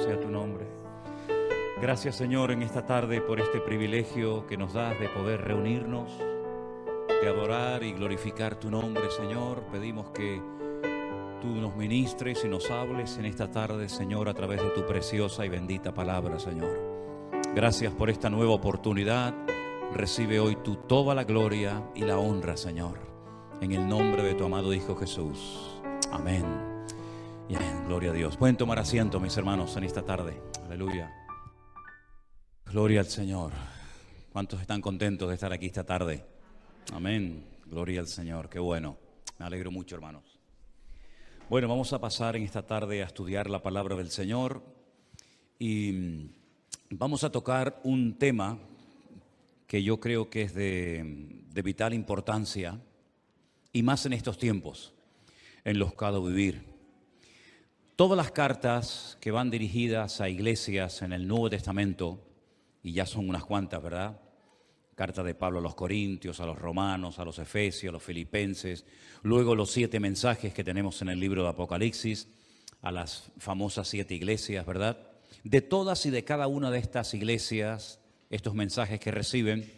sea tu nombre. Gracias, Señor, en esta tarde por este privilegio que nos das de poder reunirnos, de adorar y glorificar tu nombre, Señor. Pedimos que tú nos ministres y nos hables en esta tarde, Señor, a través de tu preciosa y bendita palabra, Señor. Gracias por esta nueva oportunidad. Recibe hoy tú toda la gloria y la honra, Señor, en el nombre de tu amado Hijo Jesús. Amén. Y amén. Gloria a Dios. Pueden tomar asiento, mis hermanos, en esta tarde. Aleluya. Gloria al Señor. ¿Cuántos están contentos de estar aquí esta tarde? Amén. Gloria al Señor. Qué bueno. Me alegro mucho, hermanos. Bueno, vamos a pasar en esta tarde a estudiar la palabra del Señor y vamos a tocar un tema que yo creo que es de vital importancia y más en estos tiempos en los que ha de vivir. Todas las cartas que van dirigidas a iglesias en el Nuevo Testamento, y ya son unas cuantas, ¿verdad? Carta de Pablo a los Corintios, a los Romanos, a los Efesios, a los Filipenses, luego los 7 mensajes que tenemos en el libro de Apocalipsis, a las famosas 7 iglesias, ¿verdad? De todas y de cada una de estas iglesias, estos mensajes que reciben,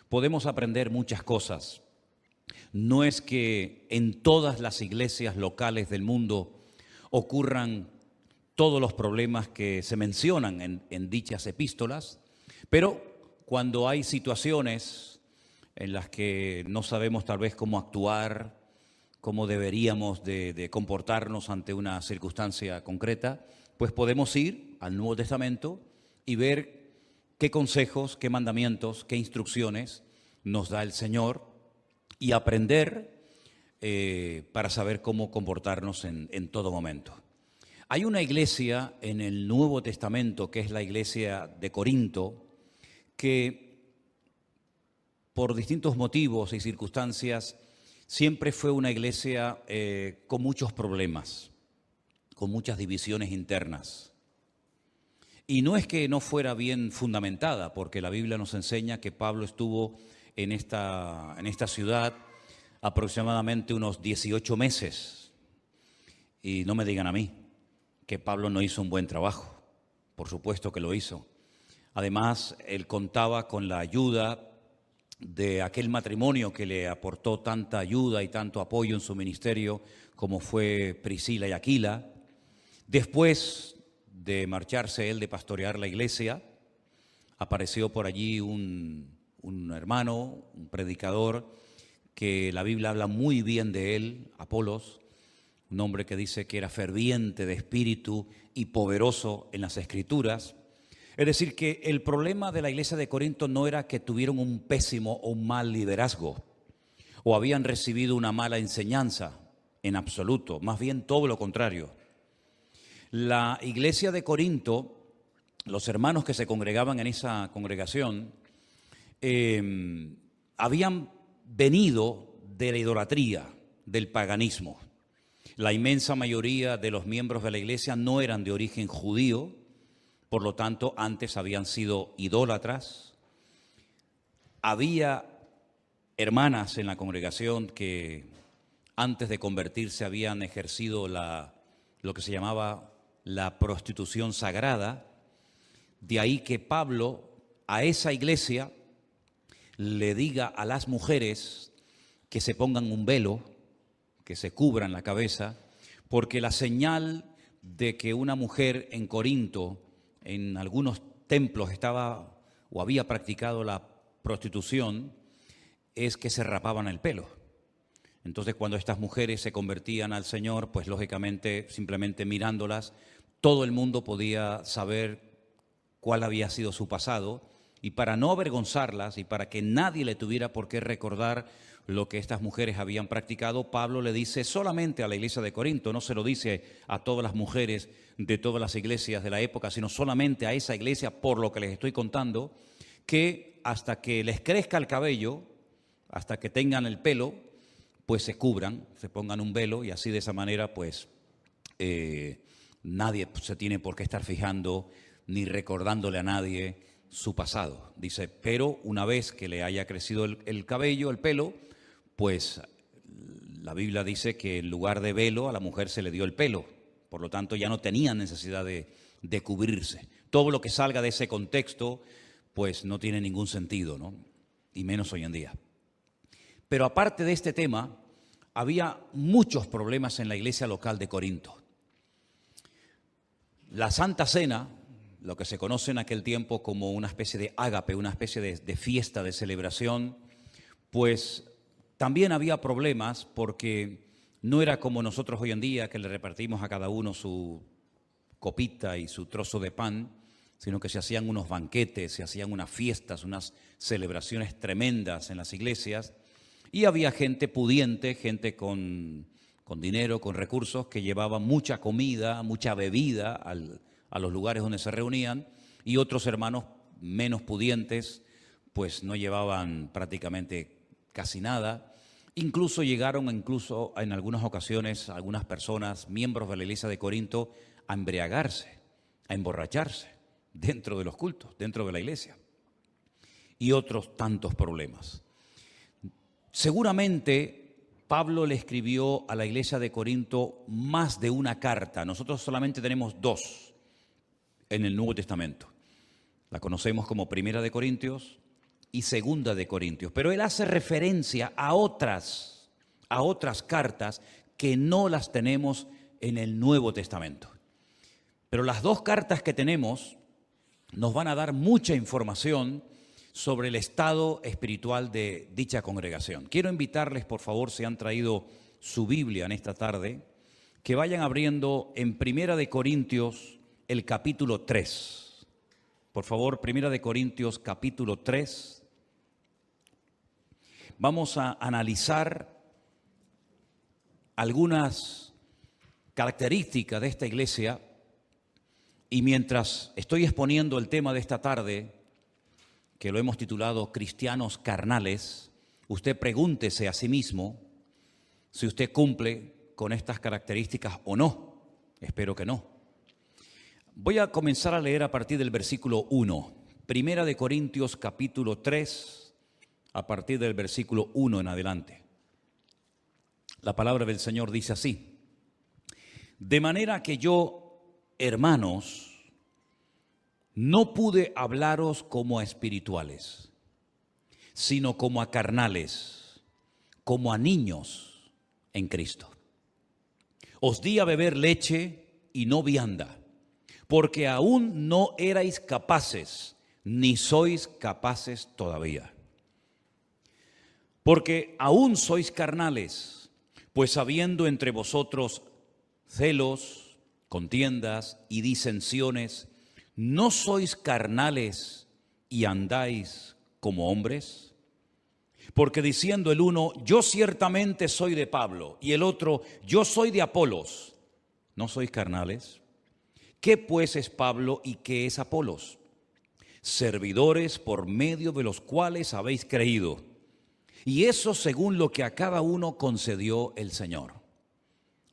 podemos aprender muchas cosas. No es que en todas las iglesias locales del mundo ocurran todos los problemas que se mencionan en dichas epístolas, pero cuando hay situaciones en las que no sabemos tal vez cómo actuar, cómo deberíamos de comportarnos ante una circunstancia concreta, pues podemos ir al Nuevo Testamento y ver qué consejos, qué mandamientos, qué instrucciones nos da el Señor y aprender para saber cómo comportarnos en todo momento. Hay una iglesia en el Nuevo Testamento, que es la iglesia de Corinto, que por distintos motivos y circunstancias siempre fue una iglesia con muchos problemas, con muchas divisiones internas. Y no es que no fuera bien fundamentada, porque la Biblia nos enseña que Pablo estuvo en esta ciudad aproximadamente unos 18 meses. Y no me digan a mí que Pablo no hizo un buen trabajo. Por supuesto que lo hizo. Además, él contaba con la ayuda de aquel matrimonio que le aportó tanta ayuda y tanto apoyo en su ministerio, como fue Priscila y Aquila. Después de marcharse él de pastorear la iglesia, apareció por allí un hermano, un predicador, que la Biblia habla muy bien de él, Apolos, un hombre que dice que era ferviente de espíritu y poderoso en las Escrituras. Es decir, que el problema de la iglesia de Corinto no era que tuvieron un pésimo o un mal liderazgo o habían recibido una mala enseñanza, en absoluto, más bien todo lo contrario. La iglesia de Corinto, los hermanos que se congregaban en esa congregación, habían venido de la idolatría, del paganismo. La inmensa mayoría de los miembros de la iglesia no eran de origen judío, por lo tanto, antes habían sido idólatras. Había hermanas en la congregación que antes de convertirse habían ejercido lo que se llamaba la prostitución sagrada. De ahí que Pablo a esa iglesia le diga a las mujeres que se pongan un velo, que se cubran la cabeza, porque la señal de que una mujer en Corinto, en algunos templos estaba o había practicado la prostitución, es que se rapaban el pelo. Entonces, cuando estas mujeres se convertían al Señor, pues lógicamente, simplemente mirándolas, todo el mundo podía saber cuál había sido su pasado, y para no avergonzarlas y para que nadie le tuviera por qué recordar lo que estas mujeres habían practicado, Pablo le dice solamente a la iglesia de Corinto, no se lo dice a todas las mujeres de todas las iglesias de la época, sino solamente a esa iglesia, por lo que les estoy contando, que hasta que les crezca el cabello, hasta que tengan el pelo, pues se cubran, se pongan un velo, y así de esa manera pues nadie se tiene por qué estar fijando ni recordándole a nadie su pasado. Dice, pero una vez que le haya crecido el cabello, el pelo, pues la Biblia dice que en lugar de velo a la mujer se le dio el pelo. Por lo tanto, ya no tenían necesidad de de cubrirse. Todo lo que salga de ese contexto, pues no tiene ningún sentido, ¿no? Y menos hoy en día. Pero aparte de este tema, había muchos problemas en la iglesia local de Corinto. La Santa Cena, lo que se conoce en aquel tiempo como una especie de ágape, una especie de fiesta, de celebración, pues también había problemas porque no era como nosotros hoy en día, que le repartimos a cada uno su copita y su trozo de pan, sino que se hacían unos banquetes, se hacían unas fiestas, unas celebraciones tremendas en las iglesias, y había gente pudiente, gente con dinero, con recursos, que llevaba mucha comida, mucha bebida a los lugares donde se reunían, y otros hermanos menos pudientes, pues no llevaban prácticamente casi nada. Incluso llegaron, en algunas ocasiones, algunas personas, miembros de la iglesia de Corinto, a embriagarse, a emborracharse dentro de los cultos, dentro de la iglesia. Y otros tantos problemas. Seguramente Pablo le escribió a la iglesia de Corinto más de una carta. Nosotros solamente tenemos 2 en el Nuevo Testamento. La conocemos como Primera de Corintios y Segunda de Corintios. Pero él hace referencia a otras cartas que no las tenemos en el Nuevo Testamento. Pero las 2 cartas que tenemos nos van a dar mucha información sobre el estado espiritual de dicha congregación. Quiero invitarles, por favor, si han traído su Biblia en esta tarde, que vayan abriendo en Primera de Corintios el capítulo 3. Por favor, Primera de Corintios capítulo 3. Vamos a analizar algunas características de esta iglesia, y mientras estoy exponiendo el tema de esta tarde, que lo hemos titulado Cristianos Carnales, usted pregúntese a sí mismo si usted cumple con estas características o no. Espero que no. Voy a comenzar a leer a partir del versículo 1. Primera de Corintios capítulo 3, a partir del versículo 1 en adelante. La palabra del Señor dice así: de manera que yo, hermanos, no pude hablaros como a espirituales, sino como a carnales, como a niños en Cristo. Os di a beber leche y no vianda, porque aún no erais capaces, ni sois capaces todavía. Porque aún sois carnales, pues habiendo entre vosotros celos, contiendas y disensiones, ¿no sois carnales y andáis como hombres? Porque diciendo el uno, yo ciertamente soy de Pablo, y el otro, yo soy de Apolos, ¿no sois carnales? ¿Qué pues es Pablo y qué es Apolos? Servidores por medio de los cuales habéis creído, y eso según lo que a cada uno concedió el Señor.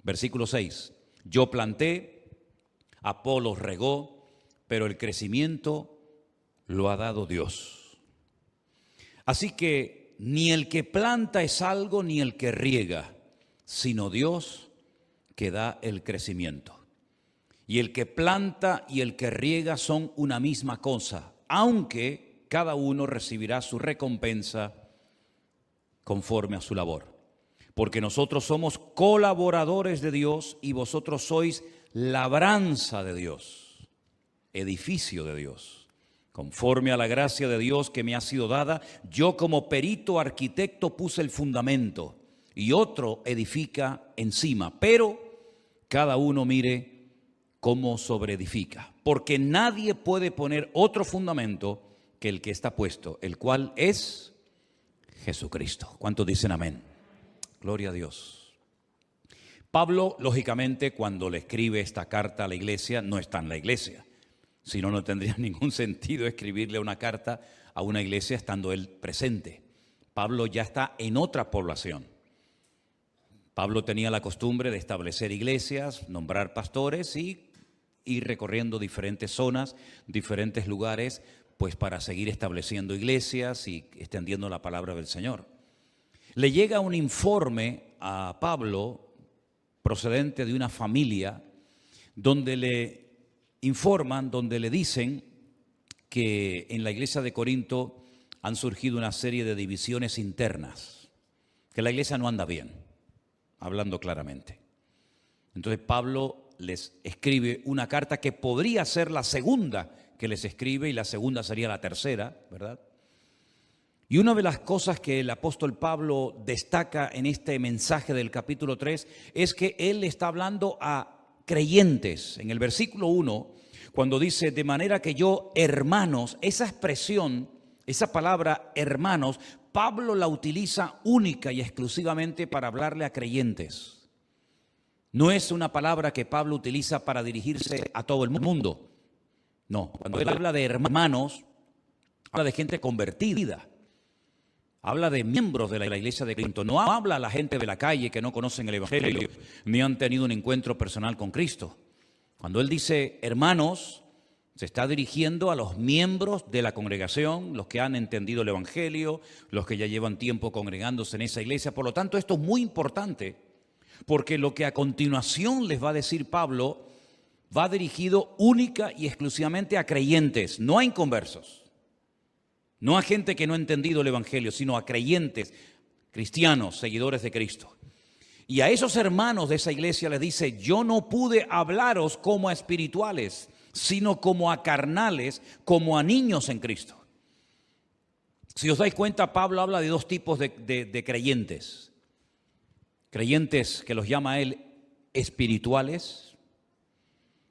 Versículo 6, yo planté, Apolos regó, pero el crecimiento lo ha dado Dios. Así que ni el que planta es algo, ni el que riega, sino Dios que da el crecimiento. Y el que planta y el que riega son una misma cosa, aunque cada uno recibirá su recompensa conforme a su labor. Porque nosotros somos colaboradores de Dios y vosotros sois labranza de Dios, edificio de Dios. Conforme a la gracia de Dios que me ha sido dada, yo como perito arquitecto puse el fundamento y otro edifica encima, pero cada uno mire cómo sobreedifica. Porque nadie puede poner otro fundamento que el que está puesto, el cual es Jesucristo. ¿Cuántos dicen amén? Gloria a Dios. Pablo, lógicamente, cuando le escribe esta carta a la iglesia, no está en la iglesia. Si no, no tendría ningún sentido escribirle una carta a una iglesia estando él presente. Pablo ya está en otra población. Pablo tenía la costumbre de establecer iglesias, nombrar pastores y ir recorriendo diferentes zonas, diferentes lugares, pues para seguir estableciendo iglesias y extendiendo la palabra del Señor. Le llega un informe a Pablo procedente de una familia donde le informan, donde le dicen que en la iglesia de Corinto han surgido una serie de divisiones internas, que la iglesia no anda bien, hablando claramente. Entonces Pablo les escribe una carta que podría ser la segunda que les escribe, y la segunda sería la tercera, ¿verdad? Y una de las cosas que el apóstol Pablo destaca en este mensaje del capítulo 3 es que él está hablando a creyentes. En el versículo 1, cuando dice, de manera que yo, hermanos, esa expresión, esa palabra hermanos, Pablo la utiliza única y exclusivamente para hablarle a creyentes. No es una palabra que Pablo utiliza para dirigirse a todo el mundo. No, cuando él habla de hermanos, habla de gente convertida. Habla de miembros de la iglesia de Corinto. No habla a la gente de la calle que no conocen el evangelio, ni han tenido un encuentro personal con Cristo. Cuando él dice hermanos, se está dirigiendo a los miembros de la congregación, los que han entendido el evangelio, los que ya llevan tiempo congregándose en esa iglesia. Por lo tanto, esto es muy importante, porque lo que a continuación les va a decir Pablo va dirigido única y exclusivamente a creyentes, no a inconversos. No a gente que no ha entendido el evangelio, sino a creyentes, cristianos, seguidores de Cristo. Y a esos hermanos de esa iglesia les dice, yo no pude hablaros como a espirituales, sino como a carnales, como a niños en Cristo. Si os dais cuenta, Pablo habla de dos tipos de creyentes. Creyentes que los llama él espirituales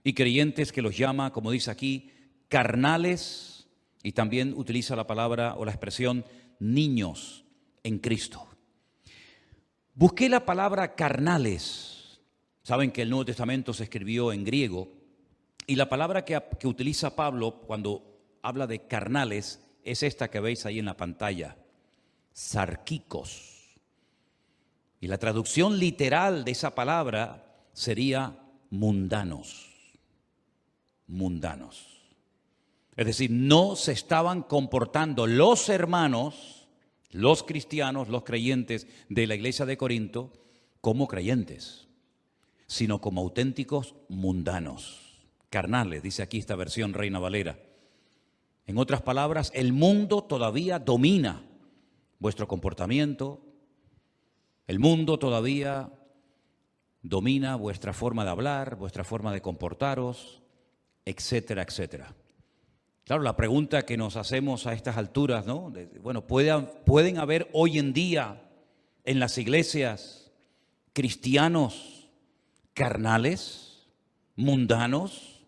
y creyentes que los llama, como dice aquí, carnales. Y también utiliza la palabra o la expresión niños en Cristo. Busqué la palabra carnales. Saben que el Nuevo Testamento se escribió en griego. Y la palabra que utiliza Pablo cuando habla de carnales es esta que veis ahí en la pantalla. Sarquicos. Y la traducción literal de esa palabra sería mundanos. Mundanos. Es decir, no se estaban comportando los hermanos, los cristianos, los creyentes de la iglesia de Corinto como creyentes, sino como auténticos mundanos, carnales, dice aquí esta versión Reina Valera. En otras palabras, el mundo todavía domina vuestro comportamiento, el mundo todavía domina vuestra forma de hablar, vuestra forma de comportaros, etcétera, etcétera. Claro, la pregunta que nos hacemos a estas alturas, ¿no? Bueno, ¿pueden haber hoy en día en las iglesias cristianos carnales, mundanos,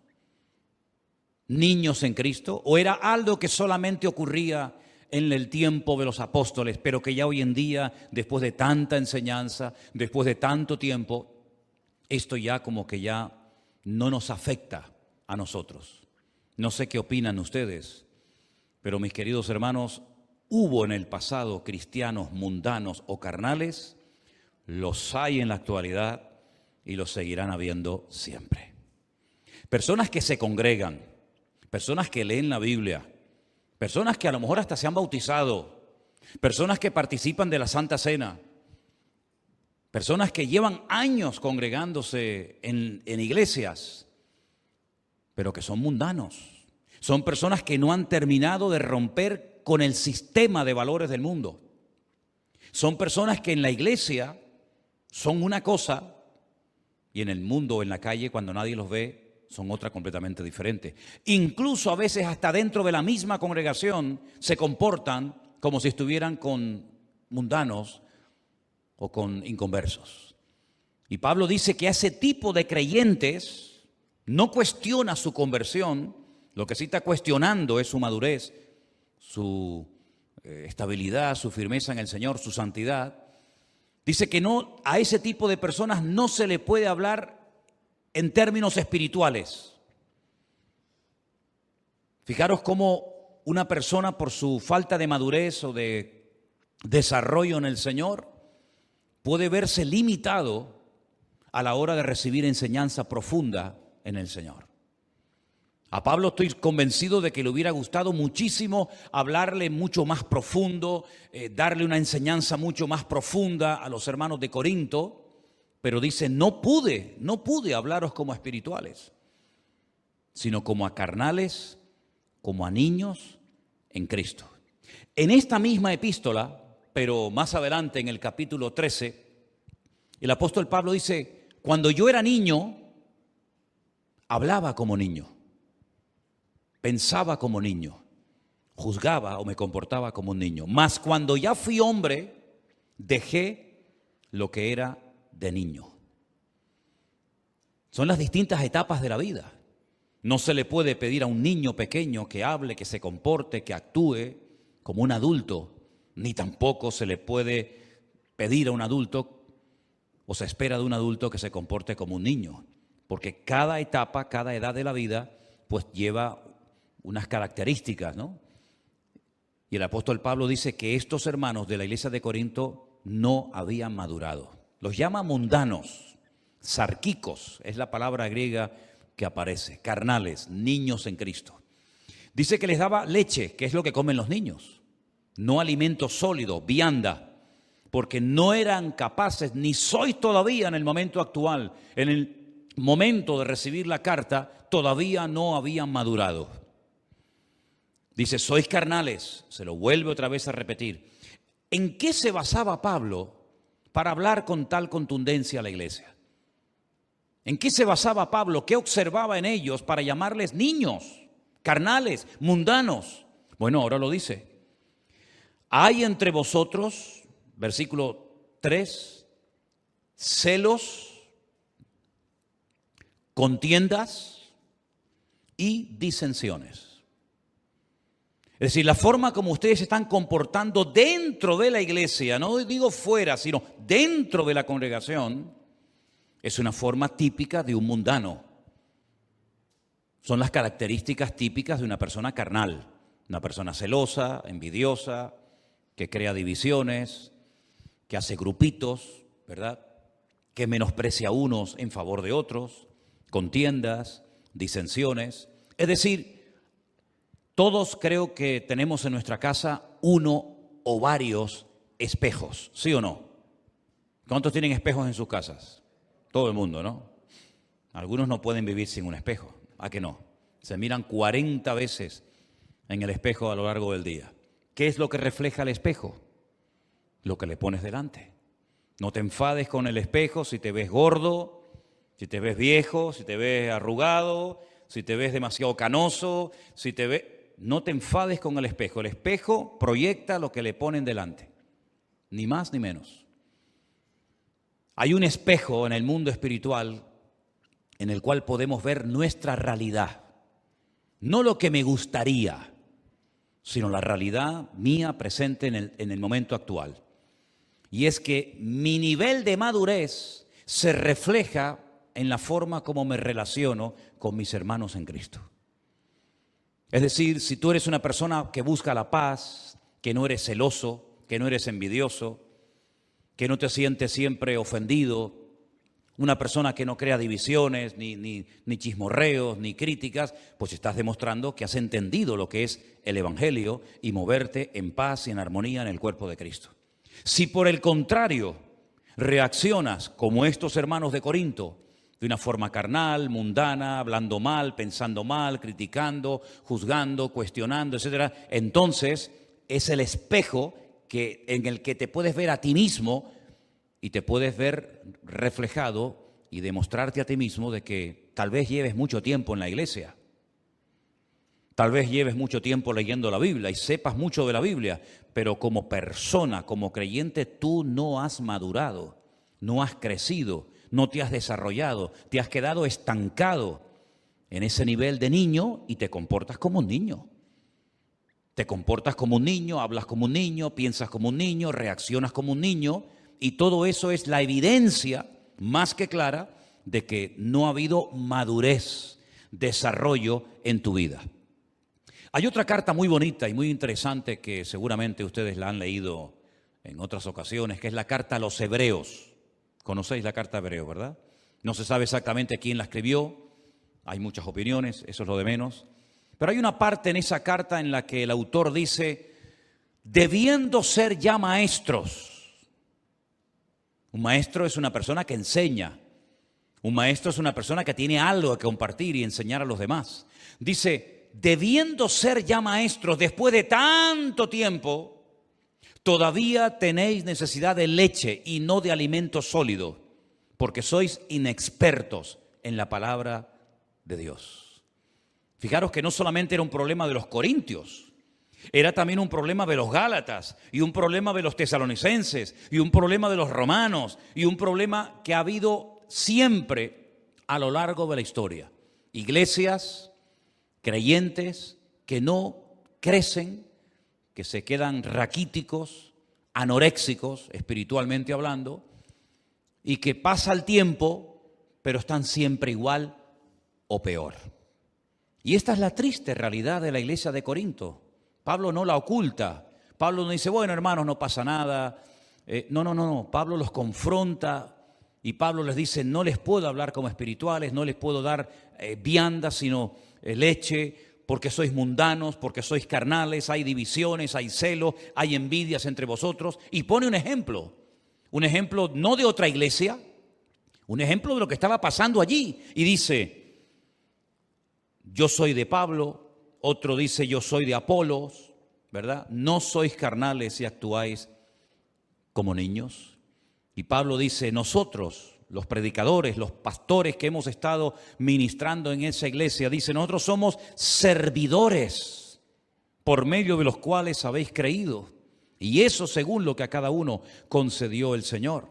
niños en Cristo? ¿O era algo que solamente ocurría en el tiempo de los apóstoles, pero que ya hoy en día, después de tanta enseñanza, después de tanto tiempo, esto ya como que ya no nos afecta a nosotros? No sé qué opinan ustedes, pero mis queridos hermanos, hubo en el pasado cristianos mundanos o carnales, los hay en la actualidad y los seguirán habiendo siempre. Personas que se congregan, personas que leen la Biblia, personas que a lo mejor hasta se han bautizado, personas que participan de la Santa Cena, personas que llevan años congregándose en iglesias, pero que son mundanos. Son personas que no han terminado de romper con el sistema de valores del mundo. Son personas que en la iglesia son una cosa y en el mundo, en la calle, cuando nadie los ve, son otra completamente diferente. Incluso a veces hasta dentro de la misma congregación se comportan como si estuvieran con mundanos o con inconversos. Y Pablo dice que a ese tipo de creyentes no cuestiona su conversión, lo que sí está cuestionando es su madurez, su estabilidad, su firmeza en el Señor, su santidad. Dice que no, a ese tipo de personas no se le puede hablar en términos espirituales. Fijaros cómo una persona por su falta de madurez o de desarrollo en el Señor puede verse limitado a la hora de recibir enseñanza profunda en el Señor. A Pablo estoy convencido de que le hubiera gustado muchísimo hablarle mucho más profundo, darle una enseñanza mucho más profunda a los hermanos de Corinto, pero dice, no pude hablaros como espirituales, sino como a carnales, como a niños en Cristo. En esta misma epístola, pero más adelante en el capítulo 13, el apóstol Pablo dice, cuando yo era niño, hablaba como niño, pensaba como niño, juzgaba o me comportaba como un niño. Mas cuando ya fui hombre, dejé lo que era de niño. Son las distintas etapas de la vida. No se le puede pedir a un niño pequeño que hable, que se comporte, que actúe como un adulto, ni tampoco se le puede pedir a un adulto o se espera de un adulto que se comporte como un niño, porque cada etapa, cada edad de la vida, pues lleva unas características, ¿no? Y el apóstol Pablo dice que estos hermanos de la iglesia de Corinto no habían madurado. Los llama mundanos, sarquicos, es la palabra griega que aparece, carnales, niños en Cristo. Dice que les daba leche, que es lo que comen los niños, no alimento sólido, vianda, porque no eran capaces, ni sois todavía en el momento actual, en el momento de recibir la carta, todavía no habían madurado. Dice, sois carnales, se lo vuelve otra vez a repetir. ¿En qué se basaba Pablo para hablar con tal contundencia a la iglesia? ¿En qué se basaba Pablo? ¿Qué observaba en ellos para llamarles niños, carnales, mundanos? Bueno, ahora lo dice. Hay entre vosotros, versículo 3, celos, contiendas y disensiones. Es decir, la forma como ustedes se están comportando dentro de la iglesia, no digo fuera, sino dentro de la congregación, es una forma típica de un mundano. Son las características típicas de una persona carnal, una persona celosa, envidiosa, que crea divisiones, que hace grupitos, ¿verdad? Que menosprecia a unos en favor de otros, contiendas, disensiones. Es decir, todos creo que tenemos en nuestra casa uno o varios espejos, ¿sí o no? ¿Cuántos tienen espejos en sus casas? Todo el mundo, ¿no? Algunos no pueden vivir sin un espejo. ¿A qué no? Se miran 40 veces en el espejo a lo largo del día. ¿Qué es lo que refleja el espejo? Lo que le pones delante. No te enfades con el espejo si te ves gordo, si te ves viejo, si te ves arrugado, si te ves demasiado canoso, si te ves... No te enfades con el espejo. El espejo proyecta lo que le ponen delante. Ni más ni menos. Hay un espejo en el mundo espiritual en el cual podemos ver nuestra realidad. No lo que me gustaría, sino la realidad mía presente en el momento actual. Y es que mi nivel de madurez se refleja en la forma como me relaciono con mis hermanos en Cristo. Es decir, si tú eres una persona que busca la paz, que no eres celoso, que no eres envidioso, que no te sientes siempre ofendido, una persona que no crea divisiones, ni chismorreos, ni críticas, pues estás demostrando que has entendido lo que es el Evangelio y moverte en paz y en armonía en el cuerpo de Cristo. Si por el contrario reaccionas como estos hermanos de Corinto, de una forma carnal, mundana, hablando mal, pensando mal, criticando, juzgando, cuestionando, etc., entonces es el espejo en el que te puedes ver a ti mismo y te puedes ver reflejado y demostrarte a ti mismo de que tal vez lleves mucho tiempo en la iglesia, tal vez lleves mucho tiempo leyendo la Biblia y sepas mucho de la Biblia, pero como persona, como creyente, tú no has madurado, no has crecido, no te has desarrollado, te has quedado estancado en ese nivel de niño y te comportas como un niño. Te comportas como un niño, hablas como un niño, piensas como un niño, reaccionas como un niño, y todo eso es la evidencia más que clara de que no ha habido madurez, desarrollo en tu vida. Hay otra carta muy bonita y muy interesante que seguramente ustedes la han leído en otras ocasiones, que es la carta a los Hebreos. Conocéis la carta a Hebreos, ¿verdad? No se sabe exactamente quién la escribió, hay muchas opiniones, eso es lo de menos. Pero hay una parte en esa carta en la que el autor dice, debiendo ser ya maestros. Un maestro es una persona que enseña. Un maestro es una persona que tiene algo que compartir y enseñar a los demás. Dice, debiendo ser ya maestros después de tanto tiempo, todavía tenéis necesidad de leche y no de alimento sólido, porque sois inexpertos en la palabra de Dios. Fijaros que no solamente era un problema de los corintios, era también un problema de los gálatas, y un problema de los tesalonicenses, y un problema de los romanos, y un problema que ha habido siempre a lo largo de la historia. Iglesias, creyentes que no crecen, que se quedan raquíticos, anoréxicos, espiritualmente hablando, y que pasa el tiempo, pero están siempre igual o peor. Y esta es la triste realidad de la iglesia de Corinto. Pablo no la oculta. Pablo no dice, bueno, hermanos, no pasa nada. No. Pablo los confronta y Pablo les dice, no les puedo hablar como espirituales, no les puedo dar viandas, sino leche, porque sois mundanos, porque sois carnales, hay divisiones, hay celos, hay envidias entre vosotros. Y pone un ejemplo no de otra iglesia, un ejemplo de lo que estaba pasando allí. Y dice, yo soy de Pablo, otro dice yo soy de Apolos, ¿verdad? No sois carnales y actuáis como niños. Y Pablo dice, nosotros, los predicadores, los pastores que hemos estado ministrando en esa iglesia, dice, nosotros somos servidores por medio de los cuales habéis creído. Y eso según lo que a cada uno concedió el Señor.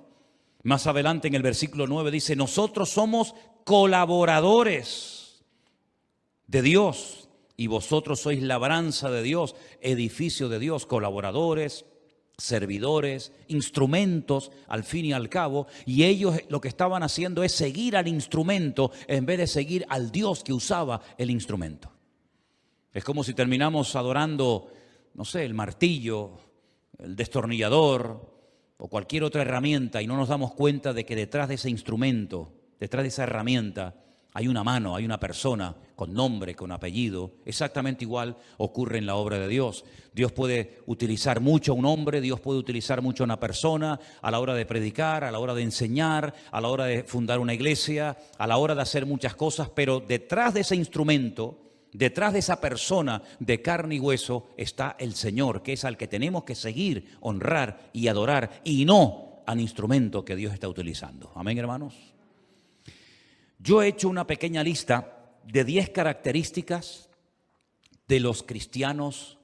Más adelante en el versículo 9 dice, nosotros somos colaboradores de Dios y vosotros sois labranza de Dios, edificio de Dios, colaboradores, servidores, instrumentos al fin y al cabo, y ellos lo que estaban haciendo es seguir al instrumento en vez de seguir al Dios que usaba el instrumento. Es como si terminamos adorando, no sé, el martillo, el destornillador o cualquier otra herramienta y no nos damos cuenta de que detrás de ese instrumento, detrás de esa herramienta, hay una mano, hay una persona con nombre, con apellido. Exactamente igual ocurre en la obra de Dios. Dios puede utilizar mucho a un hombre, Dios puede utilizar mucho a una persona a la hora de predicar, a la hora de enseñar, a la hora de fundar una iglesia, a la hora de hacer muchas cosas, pero detrás de ese instrumento, detrás de esa persona de carne y hueso está el Señor, que es al que tenemos que seguir, honrar y adorar, y no al instrumento que Dios está utilizando. Amén, hermanos. Yo he hecho una pequeña lista de 10 características de los cristianos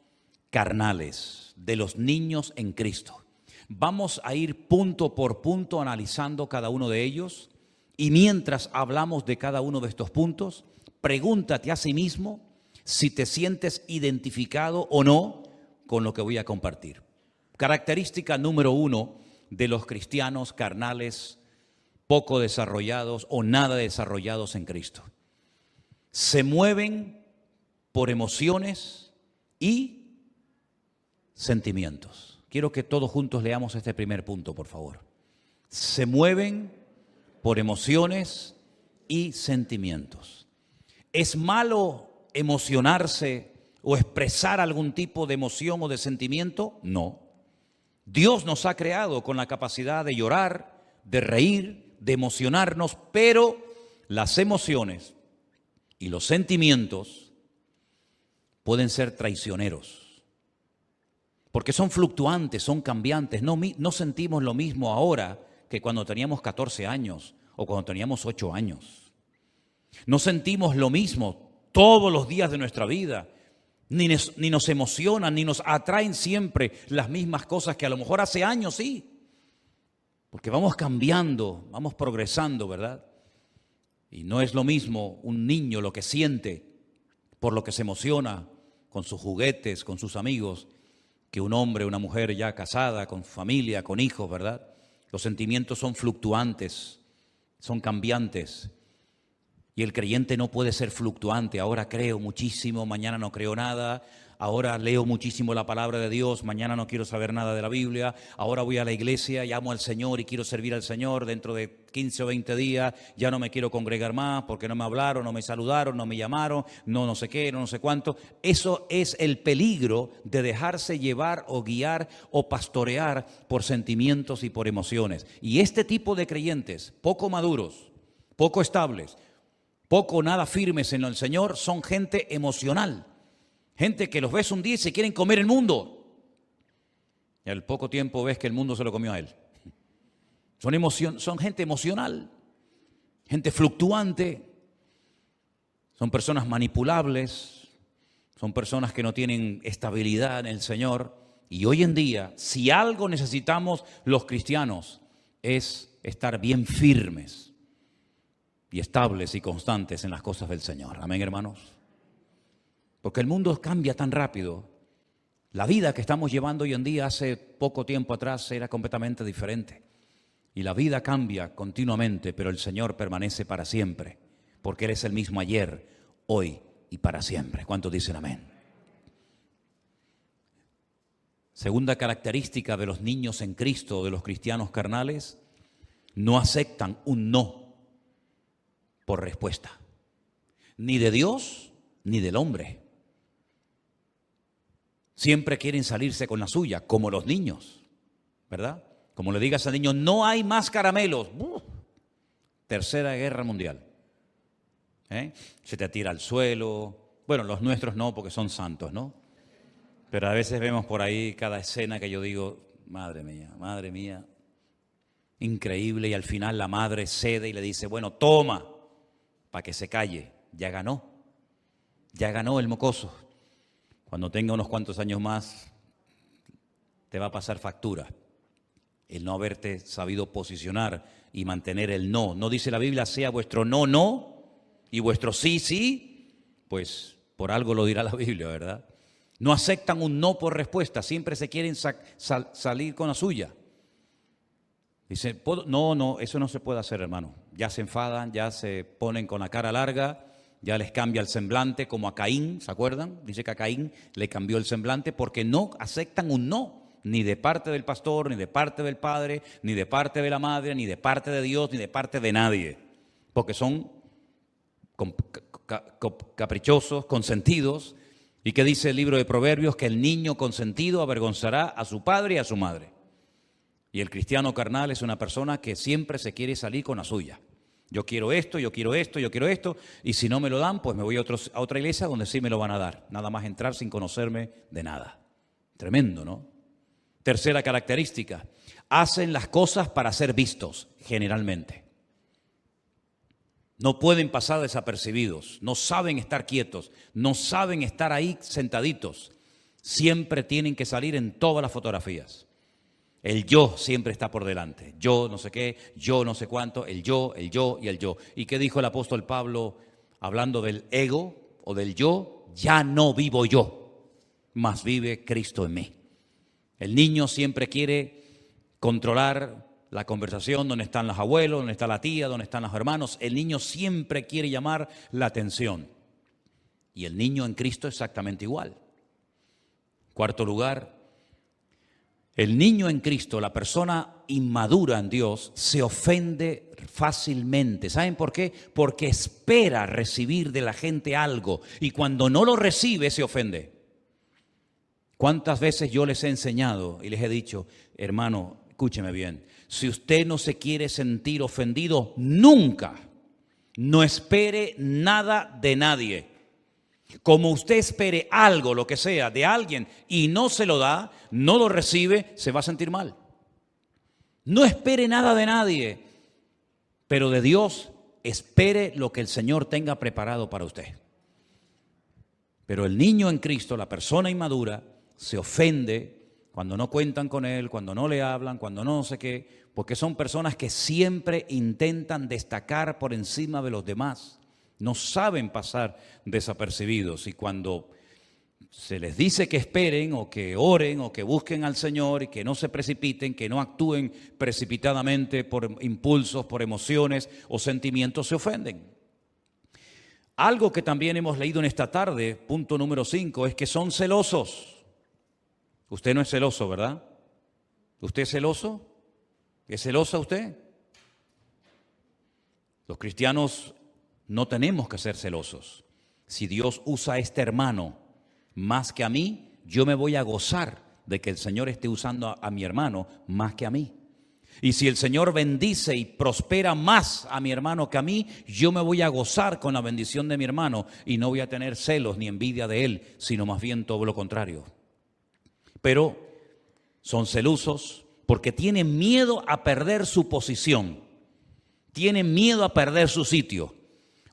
carnales, de los niños en Cristo. Vamos a ir punto por punto analizando cada uno de ellos, y mientras hablamos de cada uno de estos puntos, pregúntate a sí mismo si te sientes identificado o no con lo que voy a compartir. Característica número 1 de los cristianos carnales poco desarrollados o nada desarrollados en Cristo. Se mueven por emociones y sentimientos. Quiero que todos juntos leamos este primer punto, por favor. Se mueven por emociones y sentimientos. ¿Es malo emocionarse o expresar algún tipo de emoción o de sentimiento? No. Dios nos ha creado con la capacidad de llorar, de reír, de emocionarnos, pero las emociones y los sentimientos pueden ser traicioneros, porque son fluctuantes, son cambiantes. No sentimos lo mismo ahora que cuando teníamos 14 años o cuando teníamos 8 años. No sentimos lo mismo todos los días de nuestra vida, ni nos emocionan, ni nos atraen siempre las mismas cosas que a lo mejor hace años sí. Porque vamos cambiando, vamos progresando, ¿verdad? Y no es lo mismo un niño lo que siente, por lo que se emociona con sus juguetes, con sus amigos, que un hombre, una mujer ya casada, con familia, con hijos, ¿verdad? Los sentimientos son fluctuantes, son cambiantes. Y el creyente no puede ser fluctuante. Ahora creo muchísimo, mañana no creo nada. Ahora leo muchísimo la palabra de Dios, mañana no quiero saber nada de la Biblia. Ahora voy a la iglesia, llamo al Señor y quiero servir al Señor. Dentro de 15 o 20 días ya no me quiero congregar más porque no me hablaron, no me saludaron, no me llamaron, no sé qué, no sé cuánto. Eso es el peligro de dejarse llevar o guiar o pastorear por sentimientos y por emociones. Y este tipo de creyentes poco maduros, poco estables, poco o nada firmes en el Señor, son gente emocional. Gente que los ves un día y se quieren comer el mundo. Y al poco tiempo ves que el mundo se lo comió a él. Son gente emocional, gente fluctuante, son personas manipulables, son personas que no tienen estabilidad en el Señor. Y hoy en día, si algo necesitamos los cristianos, es estar bien firmes y estables y constantes en las cosas del Señor. Amén, hermanos. Porque el mundo cambia tan rápido. La vida que estamos llevando hoy en día, hace poco tiempo atrás, era completamente diferente. Y la vida cambia continuamente, pero el Señor permanece para siempre, porque Él es el mismo ayer, hoy y para siempre. ¿Cuántos dicen amén? Segunda característica de los niños en Cristo, de los cristianos carnales, no aceptan un no por respuesta, ni de Dios ni del hombre. Siempre quieren salirse con la suya, como los niños, ¿verdad? Como le digas al niño, no hay más caramelos. Tercera Guerra Mundial. Se te tira al suelo. Bueno, los nuestros no, porque son santos, ¿no? Pero a veces vemos por ahí cada escena que yo digo, madre mía, increíble. Y al final la madre cede y le dice, bueno, toma, para que se calle. Ya ganó el mocoso. Cuando tenga unos cuantos años más, te va a pasar factura el no haberte sabido posicionar y mantener el no. No dice la Biblia, sea vuestro no, no, y vuestro sí, sí, pues por algo lo dirá la Biblia, ¿verdad? No aceptan un no por respuesta, siempre se quieren salir con la suya. Dice, no, eso no se puede hacer, hermano. Ya se enfadan, ya se ponen con la cara larga, ya les cambia el semblante, como a Caín, ¿se acuerdan? Dice que a Caín le cambió el semblante porque no aceptan un no. Ni de parte del pastor, ni de parte del padre, ni de parte de la madre, ni de parte de Dios, ni de parte de nadie. Porque son caprichosos, consentidos. ¿Y qué dice el libro de Proverbios? Que el niño consentido avergonzará a su padre y a su madre. Y el cristiano carnal es una persona que siempre se quiere salir con la suya. Yo quiero esto, yo quiero esto, yo quiero esto. Y si no me lo dan, pues me voy a otra iglesia donde sí me lo van a dar. Nada más entrar sin conocerme de nada. Tremendo, ¿no? Tercera característica, hacen las cosas para ser vistos, generalmente. No pueden pasar desapercibidos, no saben estar quietos, no saben estar ahí sentaditos. Siempre tienen que salir en todas las fotografías. El yo siempre está por delante. Yo no sé qué, yo no sé cuánto, el yo y el yo. ¿Y qué dijo el apóstol Pablo hablando del ego o del yo? Ya no vivo yo, mas vive Cristo en mí. El niño siempre quiere controlar la conversación, dónde están los abuelos, dónde está la tía, dónde están los hermanos. El niño siempre quiere llamar la atención. Y el niño en Cristo exactamente igual. Cuarto lugar, el niño en Cristo, la persona inmadura en Dios, se ofende fácilmente. ¿Saben por qué? Porque espera recibir de la gente algo y cuando no lo recibe se ofende. ¿Cuántas veces yo les he enseñado y les he dicho, hermano, escúcheme bien, si usted no se quiere sentir ofendido, nunca, no espere nada de nadie. Como usted espere algo, lo que sea, de alguien y no se lo da, no lo recibe, se va a sentir mal. No espere nada de nadie, pero de Dios espere lo que el Señor tenga preparado para usted. Pero el niño en Cristo, la persona inmadura, se ofende cuando no cuentan con él, cuando no le hablan, cuando no sé qué, porque son personas que siempre intentan destacar por encima de los demás. No saben pasar desapercibidos y cuando se les dice que esperen o que oren o que busquen al Señor y que no se precipiten, que no actúen precipitadamente por impulsos, por emociones o sentimientos, se ofenden. Algo que también hemos leído en esta tarde, punto número 5, es que son celosos. Usted no es celoso, ¿verdad? ¿Usted es celoso? ¿Es celosa usted? Los cristianos no tenemos que ser celosos. Si Dios usa a este hermano más que a mí, yo me voy a gozar de que el Señor esté usando a mi hermano más que a mí. Y si el Señor bendice y prospera más a mi hermano que a mí, yo me voy a gozar con la bendición de mi hermano y no voy a tener celos ni envidia de él, sino más bien todo lo contrario. Pero son celosos porque tienen miedo a perder su posición, tienen miedo a perder su sitio.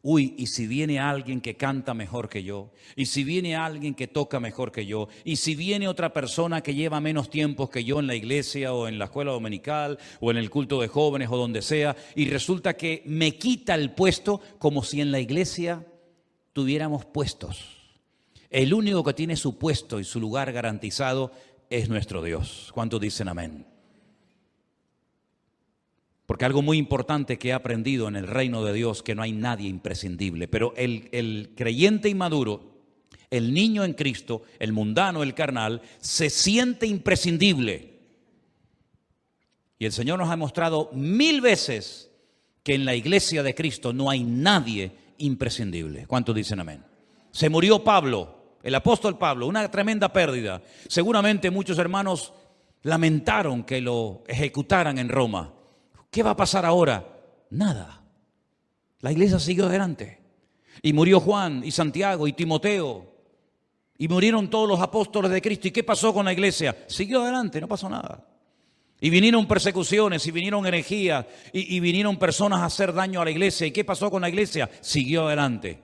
Uy, y si viene alguien que canta mejor que yo, y si viene alguien que toca mejor que yo, y si viene otra persona que lleva menos tiempo que yo en la iglesia o en la escuela dominical o en el culto de jóvenes o donde sea, y resulta que me quita el puesto, como si en la iglesia tuviéramos puestos. El único que tiene su puesto y su lugar garantizado es nuestro Dios. ¿Cuántos dicen amén? Porque algo muy importante que he aprendido en el reino de Dios, que no hay nadie imprescindible, pero el creyente inmaduro, el niño en Cristo, el mundano, el carnal, se siente imprescindible. Y el Señor nos ha mostrado 1000 veces que en la iglesia de Cristo no hay nadie imprescindible. ¿Cuántos dicen amén? Se murió Pablo, el apóstol Pablo, una tremenda pérdida. Seguramente muchos hermanos lamentaron que lo ejecutaran en Roma. ¿Qué va a pasar ahora? Nada. La iglesia siguió adelante. Y murió Juan y Santiago y Timoteo. Y murieron todos los apóstoles de Cristo. ¿Y qué pasó con la iglesia? Siguió adelante, no pasó nada. Y vinieron persecuciones, y vinieron herejías, y vinieron personas a hacer daño a la iglesia. ¿Y qué pasó con la iglesia? Siguió adelante.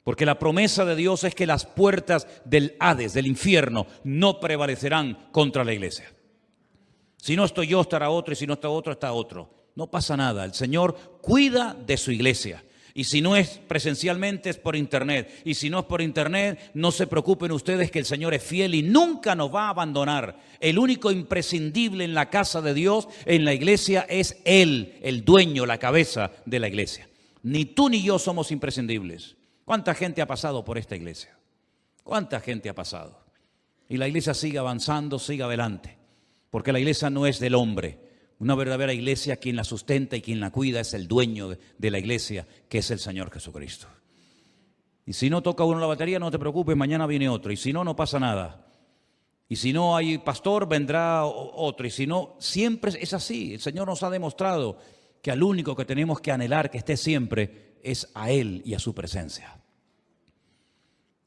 Porque la promesa de Dios es que las puertas del Hades, del infierno, no prevalecerán contra la iglesia. Si no estoy yo, estará otro, y si no está otro, está otro. No pasa nada, el Señor cuida de su iglesia. Y si no es presencialmente, es por internet. Y si no es por internet, no se preocupen ustedes que el Señor es fiel y nunca nos va a abandonar. El único imprescindible en la casa de Dios, en la iglesia, es Él, el dueño, la cabeza de la iglesia. Ni tú ni yo somos imprescindibles. ¿Cuánta gente ha pasado por esta iglesia? ¿Cuánta gente ha pasado? Y la iglesia sigue avanzando, sigue adelante. Porque la iglesia no es del hombre. Una verdadera iglesia, quien la sustenta y quien la cuida es el dueño de la iglesia, que es el Señor Jesucristo. Y si no toca uno la batería, no te preocupes, mañana viene otro. Y si no, no pasa nada. Y si no hay pastor, vendrá otro. Y si no, siempre es así. El Señor nos ha demostrado que al único que tenemos que anhelar que esté siempre es a Él y a su presencia.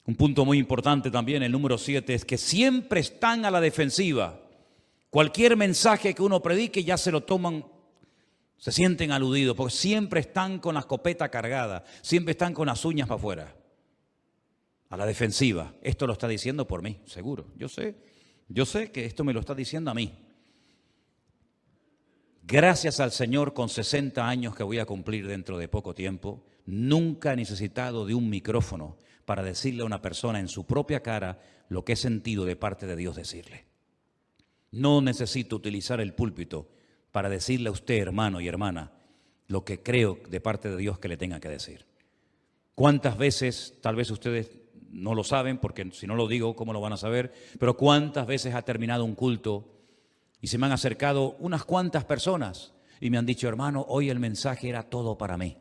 Un punto muy importante también, el número 7, es que siempre están a la defensiva. Cualquier mensaje que uno predique ya se lo toman, se sienten aludidos, porque siempre están con la escopeta cargada, siempre están con las uñas para afuera, a la defensiva. Esto lo está diciendo por mí, seguro. Yo sé que esto me lo está diciendo a mí. Gracias al Señor, con 60 años que voy a cumplir dentro de poco tiempo, nunca he necesitado de un micrófono para decirle a una persona en su propia cara lo que he sentido de parte de Dios decirle. No necesito utilizar el púlpito para decirle a usted, hermano y hermana, lo que creo de parte de Dios que le tenga que decir. ¿Cuántas veces, tal vez ustedes no lo saben, porque si no lo digo, ¿cómo lo van a saber? Pero ¿cuántas veces ha terminado un culto y se me han acercado unas cuantas personas y me han dicho, hermano, hoy el mensaje era todo para mí?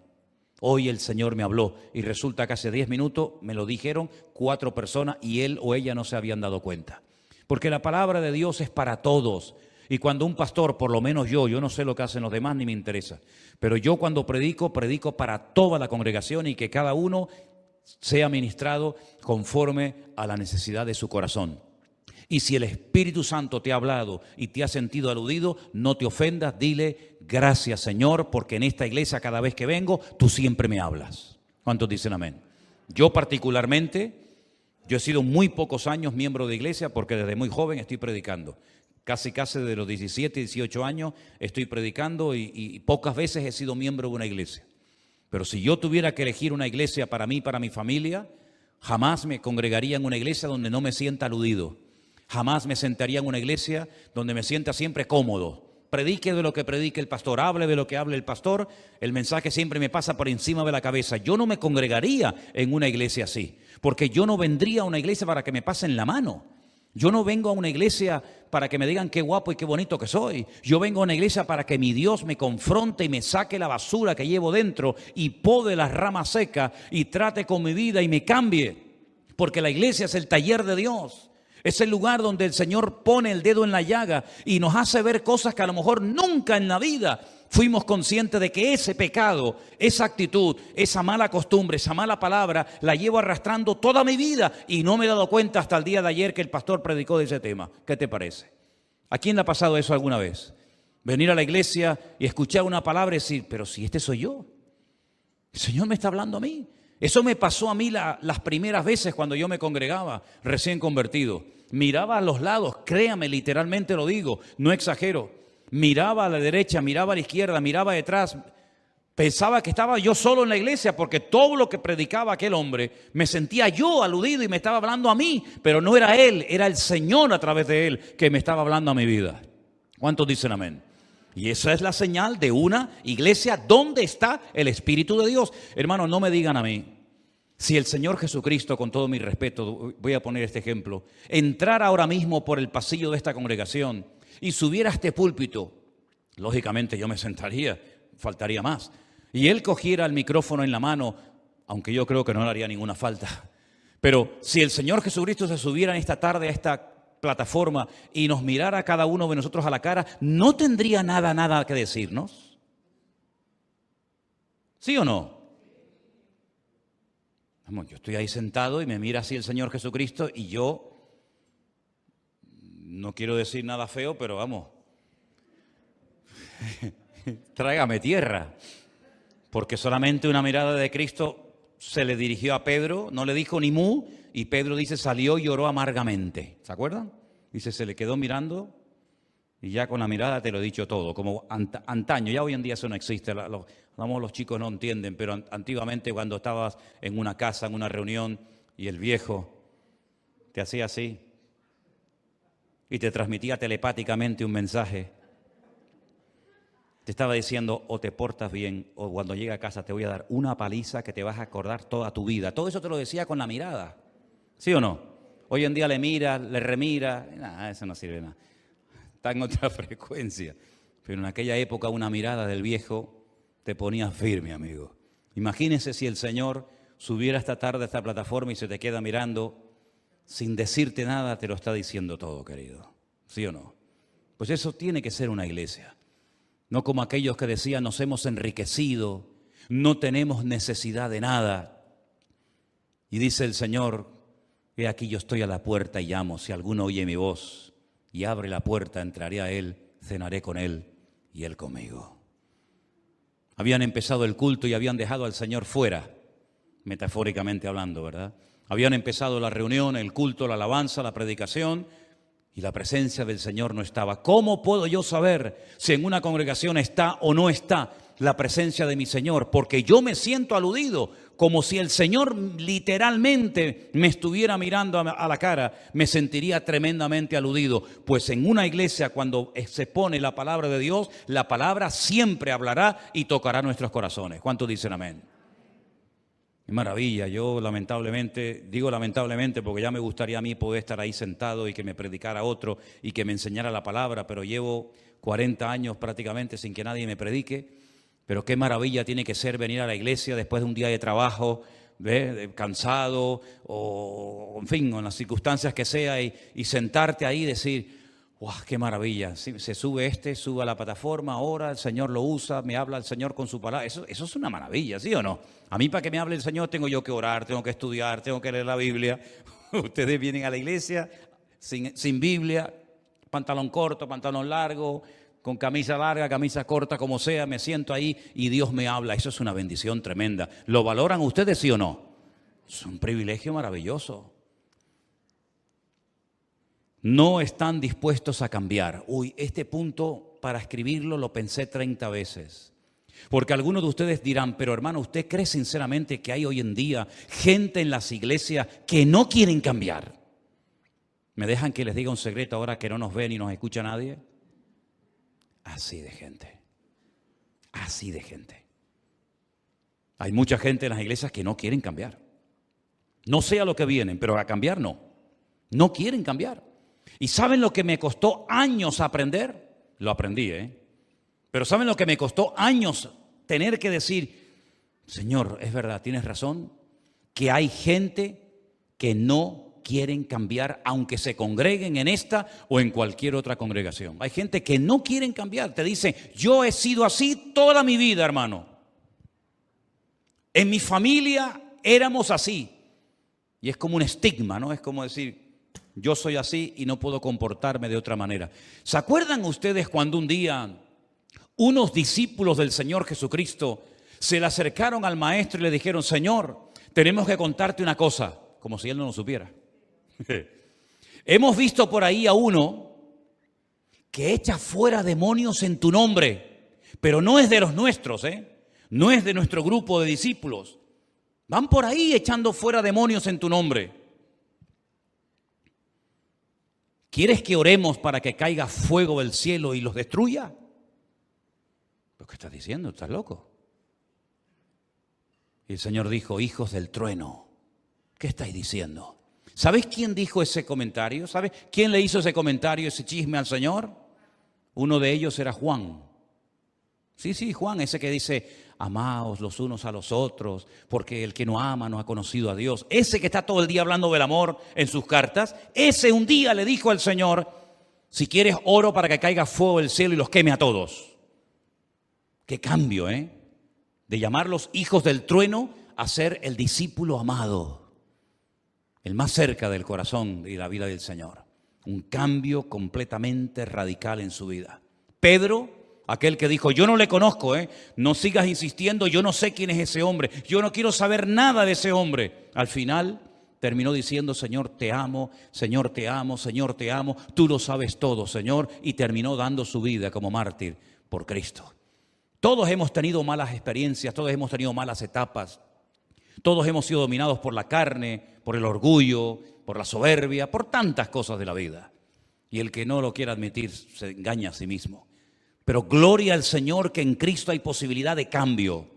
Hoy el Señor me habló y resulta que hace 10 minutos me lo dijeron 4 personas y él o ella no se habían dado cuenta. Porque la palabra de Dios es para todos. Y cuando un pastor, por lo menos yo no sé lo que hacen los demás ni me interesa, pero yo cuando predico para toda la congregación y que cada uno sea ministrado conforme a la necesidad de su corazón. Y si el Espíritu Santo te ha hablado y te ha sentido aludido, no te ofendas, dile gracias Señor, porque en esta iglesia cada vez que vengo, tú siempre me hablas. ¿Cuántos dicen amén? Yo particularmente... Yo he sido muy pocos años miembro de iglesia porque desde muy joven estoy predicando. Casi de los 17, 18 años estoy predicando y pocas veces he sido miembro de una iglesia. Pero si yo tuviera que elegir una iglesia para mí, para mi familia, jamás me congregaría en una iglesia donde no me sienta aludido. Jamás me sentaría en una iglesia donde me sienta siempre cómodo. Predique de lo que predique el pastor, hable de lo que hable el pastor, el mensaje siempre me pasa por encima de la cabeza. Yo no me congregaría en una iglesia así, porque yo no vendría a una iglesia para que me pasen la mano. Yo no vengo a una iglesia para que me digan qué guapo y qué bonito que soy. Yo vengo a una iglesia para que mi Dios me confronte y me saque la basura que llevo dentro y pode las ramas secas y trate con mi vida y me cambie. Porque la iglesia es el taller de Dios. Es el lugar donde el Señor pone el dedo en la llaga y nos hace ver cosas que a lo mejor nunca en la vida fuimos conscientes de que ese pecado, esa actitud, esa mala costumbre, esa mala palabra, la llevo arrastrando toda mi vida y no me he dado cuenta hasta el día de ayer que el pastor predicó de ese tema. ¿Qué te parece? ¿A quién le ha pasado eso alguna vez? Venir a la iglesia y escuchar una palabra y decir, pero si este soy yo, el Señor me está hablando a mí. Eso me pasó a mí las primeras veces cuando yo me congregaba, recién convertido. Miraba a los lados, créame, literalmente lo digo, no exagero. Miraba a la derecha, miraba a la izquierda, miraba detrás. Pensaba que estaba yo solo en la iglesia porque todo lo que predicaba aquel hombre, me sentía yo aludido y me estaba hablando a mí. Pero no era él, era el Señor a través de él que me estaba hablando a mi vida. ¿Cuántos dicen amén? Y esa es la señal de una iglesia donde está el Espíritu de Dios. Hermanos, no me digan a mí, si el Señor Jesucristo, con todo mi respeto, voy a poner este ejemplo, entrara ahora mismo por el pasillo de esta congregación y subiera a este púlpito, lógicamente yo me sentaría, faltaría más. Y Él cogiera el micrófono en la mano, aunque yo creo que no le haría ninguna falta. Pero si el Señor Jesucristo se subiera en esta tarde a esta plataforma y nos mirara a cada uno de nosotros a la cara, ¿no tendría nada que decirnos? ¿Sí o no? Vamos, yo estoy ahí sentado y me mira así el Señor Jesucristo y yo, no quiero decir nada feo, pero vamos, tráigame tierra, porque solamente una mirada de Cristo se le dirigió a Pedro, no le dijo ni mu, y Pedro dice, salió y lloró amargamente. ¿Se acuerdan? Dice, se le quedó mirando y ya con la mirada te lo he dicho todo, como antaño. Ya hoy en día eso no existe, los chicos no entienden, pero antiguamente cuando estabas en una casa, en una reunión, y el viejo te hacía así y te transmitía telepáticamente un mensaje. Te estaba diciendo, o te portas bien, o cuando llegue a casa te voy a dar una paliza que te vas a acordar toda tu vida. Todo eso te lo decía con la mirada. ¿Sí o no? Hoy en día le mira, le remira, nada, eso no sirve nada. Está en otra frecuencia. Pero en aquella época una mirada del viejo te ponía firme, amigo. Imagínese si el Señor subiera esta tarde a esta plataforma y se te queda mirando, sin decirte nada, te lo está diciendo todo, querido. ¿Sí o no? Pues eso tiene que ser una iglesia. No como aquellos que decían, nos hemos enriquecido, no tenemos necesidad de nada. Y dice el Señor, he aquí yo estoy a la puerta y llamo, si alguno oye mi voz y abre la puerta, entraré a él, cenaré con él y él conmigo. Habían empezado el culto y habían dejado al Señor fuera, metafóricamente hablando, ¿verdad? Habían empezado la reunión, el culto, la alabanza, la predicación, y la presencia del Señor no estaba. ¿Cómo puedo yo saber si en una congregación está o no está la presencia de mi Señor? Porque yo me siento aludido, como si el Señor literalmente me estuviera mirando a la cara, me sentiría tremendamente aludido. Pues en una iglesia, cuando se pone la palabra de Dios, la palabra siempre hablará y tocará nuestros corazones. ¿Cuántos dicen amén? Qué maravilla. Yo lamentablemente, digo lamentablemente porque ya me gustaría a mí poder estar ahí sentado y que me predicara otro y que me enseñara la palabra, pero llevo 40 años prácticamente sin que nadie me predique. Pero qué maravilla tiene que ser venir a la iglesia después de un día de trabajo, cansado o en fin, en las circunstancias que sea y sentarte ahí y decir, ¡wow, qué maravilla! Se sube a la plataforma, ora, el Señor lo usa, me habla el Señor con su palabra. Eso es una maravilla, ¿sí o no? A mí para que me hable el Señor tengo yo que orar, tengo que estudiar, tengo que leer la Biblia. Ustedes vienen a la iglesia sin Biblia, pantalón corto, pantalón largo, con camisa larga, camisa corta, como sea, me siento ahí y Dios me habla. Eso es una bendición tremenda. ¿Lo valoran ustedes, sí o no? Es un privilegio maravilloso. No están dispuestos a cambiar. Uy, este punto para escribirlo lo pensé 30 veces. Porque algunos de ustedes dirán, pero hermano, ¿usted cree sinceramente que hay hoy en día gente en las iglesias que no quieren cambiar? ¿Me dejan que les diga un secreto ahora que no nos ve ni nos escucha nadie? Así de gente. Así de gente. Hay mucha gente en las iglesias que no quieren cambiar. No sé a lo que vienen, pero a cambiar no. No quieren cambiar. ¿Y saben lo que me costó años aprender? Lo aprendí, Pero ¿saben lo que me costó años tener que decir? Señor, es verdad, tienes razón, que hay gente que no quieren cambiar, aunque se congreguen en esta o en cualquier otra congregación. Hay gente que no quieren cambiar, te dice, yo he sido así toda mi vida, hermano. En mi familia éramos así. Y es como un estigma, ¿no? Es como decir, yo soy así y no puedo comportarme de otra manera. ¿Se acuerdan ustedes cuando un día unos discípulos del Señor Jesucristo se le acercaron al maestro y le dijeron, Señor, tenemos que contarte una cosa, como si él no lo supiera? Hemos visto por ahí a uno que echa fuera demonios en tu nombre, pero no es de los nuestros, no es de nuestro grupo de discípulos. Van por ahí echando fuera demonios en tu nombre. ¿Quieres que oremos para que caiga fuego del cielo y los destruya? ¿Pero qué estás diciendo? ¿Estás loco? Y el Señor dijo, hijos del trueno, ¿qué estáis diciendo? ¿Sabes quién dijo ese comentario? ¿Sabes quién le hizo ese comentario, ese chisme al Señor? Uno de ellos era Juan. Sí, Juan, ese que dice, amaos los unos a los otros, porque el que no ama no ha conocido a Dios. Ese que está todo el día hablando del amor en sus cartas, ese un día le dijo al Señor, si quieres oro para que caiga fuego del cielo y los queme a todos. Qué cambio, de llamarlos hijos del trueno a ser el discípulo amado, el más cerca del corazón y la vida del Señor. Un cambio completamente radical en su vida. Pedro, aquel que dijo, yo no le conozco, no sigas insistiendo, yo no sé quién es ese hombre, yo no quiero saber nada de ese hombre. Al final terminó diciendo, Señor, te amo, Señor, te amo, Señor, te amo, tú lo sabes todo, Señor, y terminó dando su vida como mártir por Cristo. Todos hemos tenido malas experiencias, todos hemos tenido malas etapas, todos hemos sido dominados por la carne, por el orgullo, por la soberbia, por tantas cosas de la vida. Y el que no lo quiera admitir se engaña a sí mismo. Pero gloria al Señor que en Cristo hay posibilidad de cambio.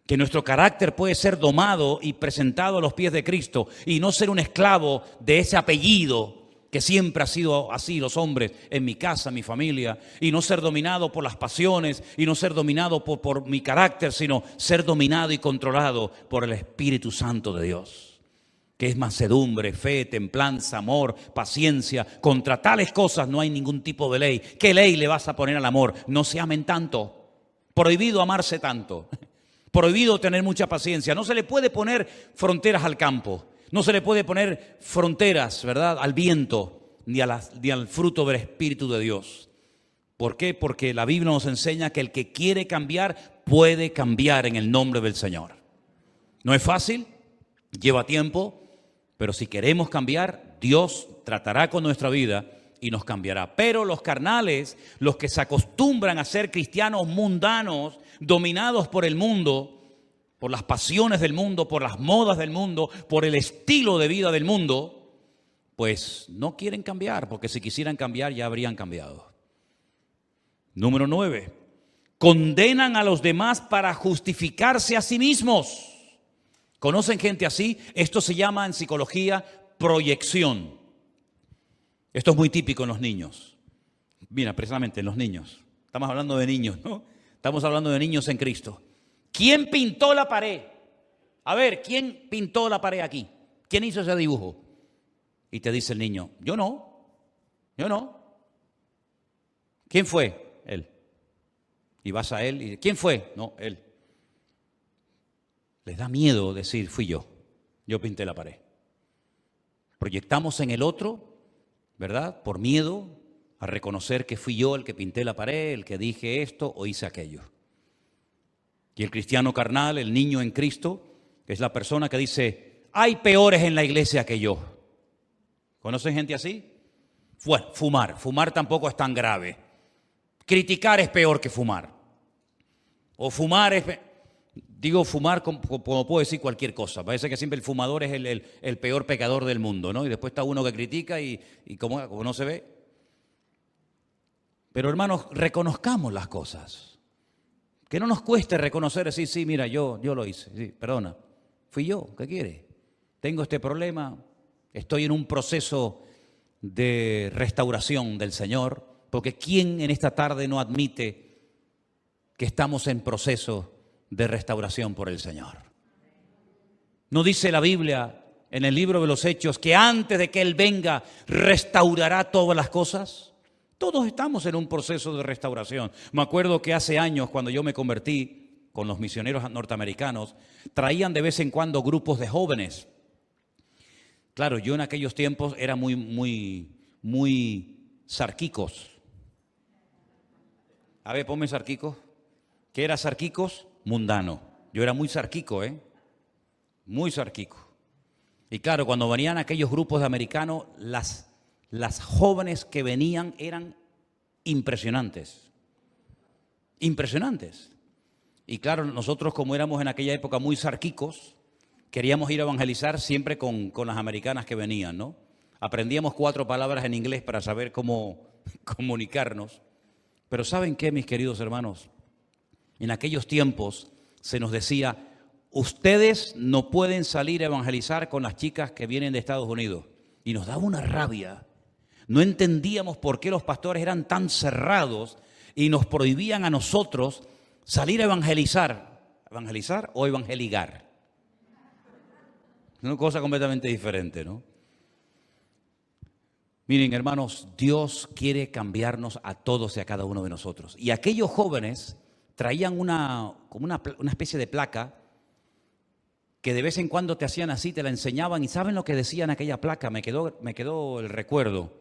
Que nuestro carácter puede ser domado y presentado a los pies de Cristo y no ser un esclavo de ese apellido que siempre ha sido así los hombres en mi casa, en mi familia, y no ser dominado por las pasiones y no ser dominado por mi carácter, sino ser dominado y controlado por el Espíritu Santo de Dios, que es mansedumbre, fe, templanza, amor, paciencia. Contra tales cosas no hay ningún tipo de ley. ¿Qué ley le vas a poner al amor? No se amen tanto. Prohibido amarse tanto. Prohibido tener mucha paciencia. No se le puede poner fronteras al campo. No se le puede poner fronteras, ¿verdad?, al viento ni al fruto del Espíritu de Dios. ¿Por qué? Porque la Biblia nos enseña que el que quiere cambiar puede cambiar en el nombre del Señor. No es fácil, lleva tiempo, pero si queremos cambiar, Dios tratará con nuestra vida y nos cambiará. Pero los carnales, los que se acostumbran a ser cristianos mundanos, dominados por el mundo, por las pasiones del mundo, por las modas del mundo, por el estilo de vida del mundo, pues no quieren cambiar, porque si quisieran cambiar ya habrían cambiado. Número 9. Condenan a los demás para justificarse a sí mismos. ¿Conocen gente así? Esto se llama en psicología proyección. Esto es muy típico en los niños. Mira, precisamente en los niños. Estamos hablando de niños, ¿no? Estamos hablando de niños en Cristo. ¿Quién pintó la pared? A ver, ¿quién pintó la pared aquí? ¿Quién hizo ese dibujo? Y te dice el niño, yo no. ¿Quién fue? Él. Y vas a él y dices, ¿quién fue? No, él. Les da miedo decir, fui yo pinté la pared. Proyectamos en el otro, ¿verdad?, por miedo a reconocer que fui yo el que pinté la pared, el que dije esto o hice aquello. Y el cristiano carnal, el niño en Cristo, es la persona que dice, hay peores en la iglesia que yo. ¿Conocen gente así? Bueno, fumar tampoco es tan grave. Criticar es peor que fumar. O fumar es... Digo fumar como puedo decir cualquier cosa. Parece que siempre el fumador es el peor pecador del mundo, ¿no? Y después está uno que critica y como no se ve. Pero hermanos, reconozcamos las cosas. Que no nos cueste reconocer, decir, sí, mira, yo lo hice. Sí, perdona, fui yo, ¿qué quiere? Tengo este problema, estoy en un proceso de restauración del Señor, porque ¿quién en esta tarde no admite que estamos en proceso de restauración por el Señor? ¿No dice la Biblia en el libro de los Hechos que antes de que Él venga restaurará todas las cosas? Todos estamos en un proceso de restauración. Me acuerdo que hace años, cuando yo me convertí con los misioneros norteamericanos, traían de vez en cuando grupos de jóvenes. Claro, yo en aquellos tiempos era muy sarquicos. A ver, ponme sarquicos. ¿Qué era sarquicos? Mundano. Yo era muy sarquico, muy sarquico. Y claro, cuando venían aquellos grupos de americanos, las jóvenes que venían eran impresionantes. Impresionantes. Y claro, nosotros como éramos en aquella época muy sarquicos, queríamos ir a evangelizar siempre con las americanas que venían, ¿no? Aprendíamos 4 palabras en inglés para saber cómo comunicarnos. Pero ¿saben qué, mis queridos hermanos? En aquellos tiempos se nos decía, ustedes no pueden salir a evangelizar con las chicas que vienen de Estados Unidos. Y nos daba una rabia. No entendíamos por qué los pastores eran tan cerrados y nos prohibían a nosotros salir a evangelizar. ¿Evangelizar o evangeligar? Es una cosa completamente diferente, ¿no? Miren, hermanos, Dios quiere cambiarnos a todos y a cada uno de nosotros. Y aquellos jóvenes traían una especie de placa que de vez en cuando te hacían así, te la enseñaban. ¿Y saben lo que decía en aquella placa? Me quedó el recuerdo.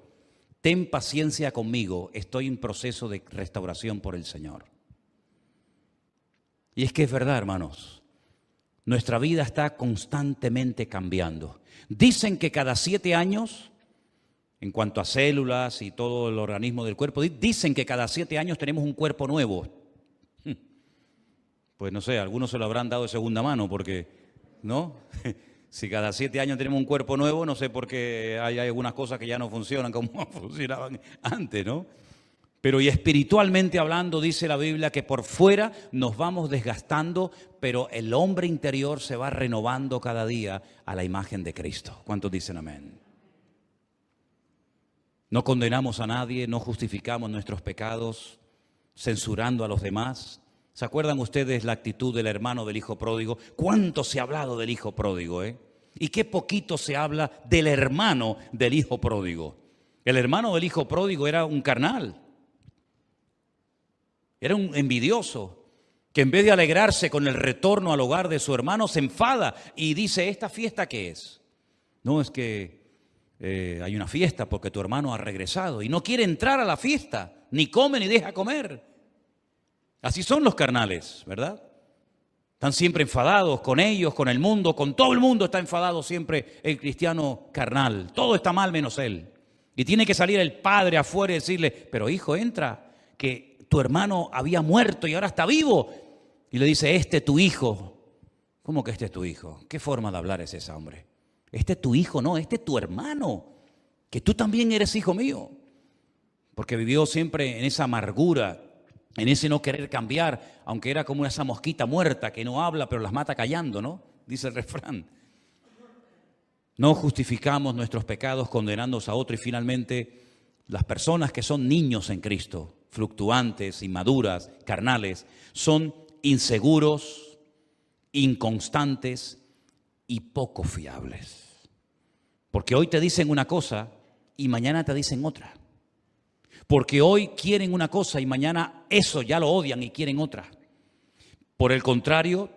Ten paciencia conmigo, estoy en proceso de restauración por el Señor. Y es que es verdad, hermanos. Nuestra vida está constantemente cambiando. Dicen que cada 7 años, en cuanto a células y todo el organismo del cuerpo, dicen que cada 7 años tenemos un cuerpo nuevo. Pues no sé, algunos se lo habrán dado de segunda mano porque, ¿no? Si cada 7 años tenemos un cuerpo nuevo, no sé por qué hay algunas cosas que ya no funcionan como funcionaban antes, ¿no? Pero y espiritualmente hablando, dice la Biblia que por fuera nos vamos desgastando, pero el hombre interior se va renovando cada día a la imagen de Cristo. ¿Cuántos dicen amén? No condenamos a nadie, no justificamos nuestros pecados, censurando a los demás. ¿Se acuerdan ustedes la actitud del hermano del hijo pródigo? ¿Cuánto se ha hablado del hijo pródigo, Y qué poquito se habla del hermano del hijo pródigo. El hermano del hijo pródigo era un carnal. Era un envidioso que en vez de alegrarse con el retorno al hogar de su hermano, se enfada y dice, ¿esta fiesta qué es? No, es que hay una fiesta porque tu hermano ha regresado y no quiere entrar a la fiesta, ni come ni deja comer. Así son los carnales, ¿verdad? Están siempre enfadados con ellos, con el mundo, con todo el mundo está enfadado siempre el cristiano carnal. Todo está mal menos él. Y tiene que salir el padre afuera y decirle, pero hijo, entra, que tu hermano había muerto y ahora está vivo. Y le dice, este es tu hijo. ¿Cómo que este es tu hijo? ¿Qué forma de hablar es esa, hombre? Este es tu hijo, no, este es tu hermano, que tú también eres hijo mío. Porque vivió siempre en esa amargura, en ese no querer cambiar, aunque era como esa mosquita muerta que no habla pero las mata callando, ¿no? Dice el refrán. No justificamos nuestros pecados condenándonos a otro y finalmente las personas que son niños en Cristo, fluctuantes, inmaduras, carnales, son inseguros, inconstantes y poco fiables. Porque hoy te dicen una cosa y mañana te dicen otra. Porque hoy quieren una cosa y mañana eso ya lo odian y quieren otra. Por el contrario,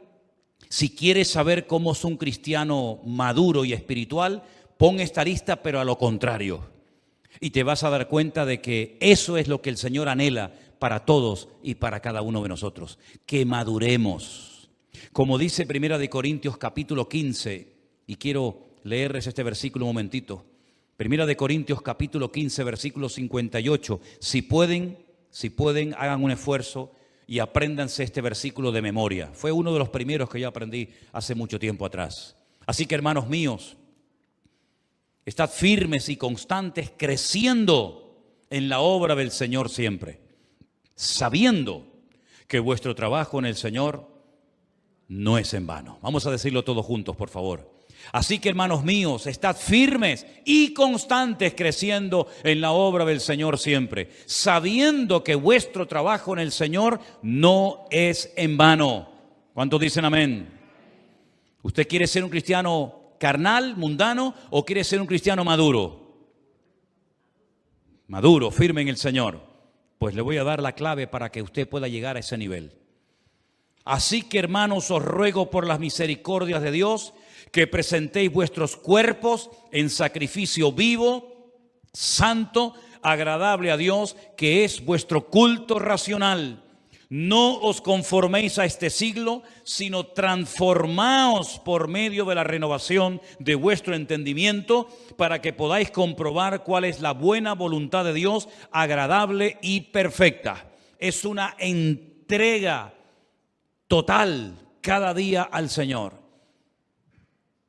si quieres saber cómo es un cristiano maduro y espiritual, pon esta lista pero a lo contrario. Y te vas a dar cuenta de que eso es lo que el Señor anhela para todos y para cada uno de nosotros. Que maduremos. Como dice 1 Corintios capítulo 15, y quiero leerles este versículo un momentito. 1 Corintios capítulo 15, versículo 58. Si pueden, hagan un esfuerzo y apréndanse este versículo de memoria. Fue uno de los primeros que yo aprendí hace mucho tiempo atrás. Así que, hermanos míos, estad firmes y constantes, creciendo en la obra del Señor siempre, sabiendo que vuestro trabajo en el Señor no es en vano. Vamos a decirlo todos juntos, por favor. Así que, hermanos míos, estad firmes y constantes, creciendo en la obra del Señor siempre, sabiendo que vuestro trabajo en el Señor no es en vano. ¿Cuántos dicen amén? ¿Usted quiere ser un cristiano ¿Carnal, mundano o quiere ser un cristiano maduro? Maduro, firme en el Señor. Pues le voy a dar la clave para que usted pueda llegar a ese nivel. Así que, hermanos, os ruego por las misericordias de Dios que presentéis vuestros cuerpos en sacrificio vivo, santo, agradable a Dios, que es vuestro culto racional. No os conforméis a este siglo, sino transformaos por medio de la renovación de vuestro entendimiento, para que podáis comprobar cuál es la buena voluntad de Dios, agradable y perfecta. Es una entrega total cada día al Señor.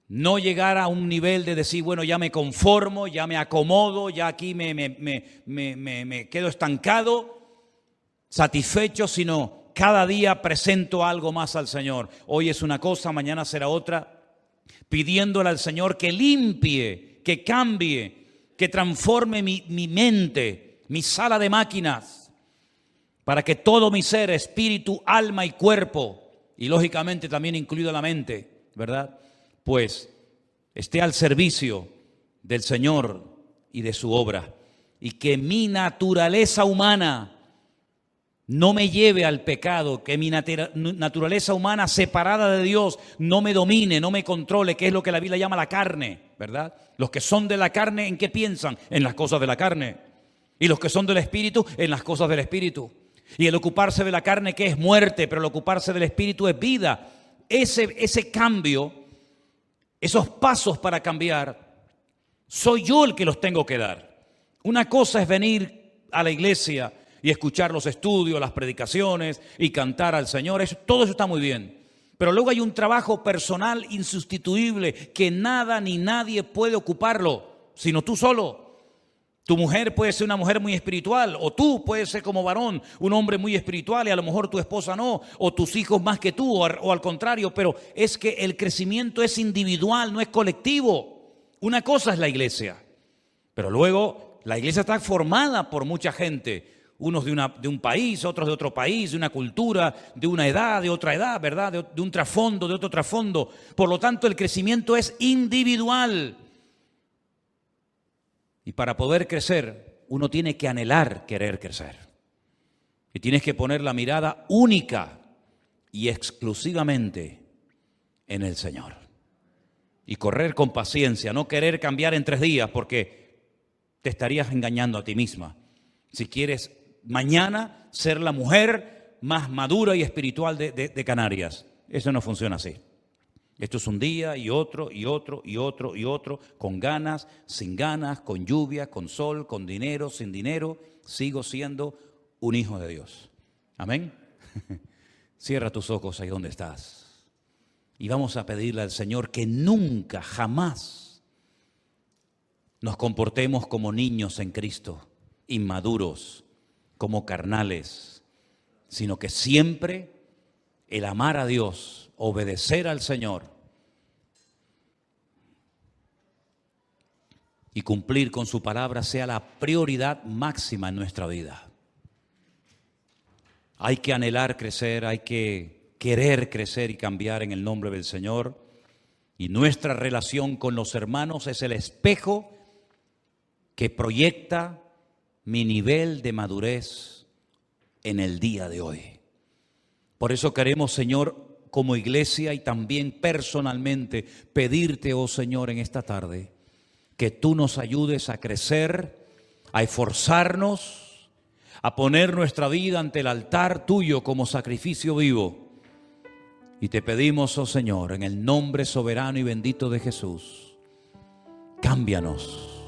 No llegar a un nivel de decir, bueno, ya me conformo, ya me acomodo, ya aquí me quedo estancado, satisfecho, sino cada día presento algo más al Señor. Hoy es una cosa, mañana será otra, pidiéndole al Señor que limpie, que cambie, que transforme mi mente, mi sala de máquinas, para que todo mi ser, espíritu, alma y cuerpo, y lógicamente también incluida la mente, ¿verdad?, pues esté al servicio del Señor y de su obra, y que mi naturaleza humana no me lleve al pecado, que mi naturaleza humana separada de Dios no me domine, no me controle, que es lo que la Biblia llama la carne, ¿verdad? Los que son de la carne, ¿en qué piensan? En las cosas de la carne. Y los que son del Espíritu, en las cosas del Espíritu. Y el ocuparse de la carne, que es muerte, pero el ocuparse del Espíritu es vida. Ese cambio, esos pasos para cambiar, soy yo el que los tengo que dar. Una cosa es venir a la iglesia y escuchar los estudios, las predicaciones y cantar al Señor. Todo eso está muy bien. Pero luego hay un trabajo personal insustituible que nada ni nadie puede ocuparlo, sino tú solo. Tu mujer puede ser una mujer muy espiritual, o tú puedes ser como varón, un hombre muy espiritual, y a lo mejor tu esposa no, o tus hijos más que tú, o al contrario, pero es que el crecimiento es individual, no es colectivo. Una cosa es la iglesia, pero luego la iglesia está formada por mucha gente, unos de un país, otros de otro país, de una cultura, de una edad, de otra edad, ¿verdad? De un trasfondo, de otro trasfondo. Por lo tanto, el crecimiento es individual. Y para poder crecer, uno tiene que anhelar querer crecer. Y tienes que poner la mirada única y exclusivamente en el Señor. Y correr con paciencia, no querer cambiar en 3 días, porque te estarías engañando a ti misma. Si quieres mañana ser la mujer más madura y espiritual de Canarias, eso no funciona así. Esto es un día y otro, y otro, y otro, y otro, con ganas, sin ganas, con lluvia, con sol, con dinero, sin dinero. Sigo siendo un hijo de Dios. Amén. Cierra tus ojos ahí donde estás. Y vamos a pedirle al Señor que nunca, jamás nos comportemos como niños en Cristo, inmaduros, como carnales, sino que siempre el amar a Dios, obedecer al Señor y cumplir con su palabra sea la prioridad máxima en nuestra vida. Hay que anhelar crecer, hay que querer crecer y cambiar en el nombre del Señor. Y nuestra relación con los hermanos es el espejo que proyecta mi nivel de madurez en el día de hoy. Por eso queremos, Señor, como iglesia y también personalmente, pedirte, oh Señor, en esta tarde, que tú nos ayudes a crecer, a esforzarnos, a poner nuestra vida ante el altar tuyo como sacrificio vivo. Y te pedimos, oh Señor, en el nombre soberano y bendito de Jesús, cámbianos,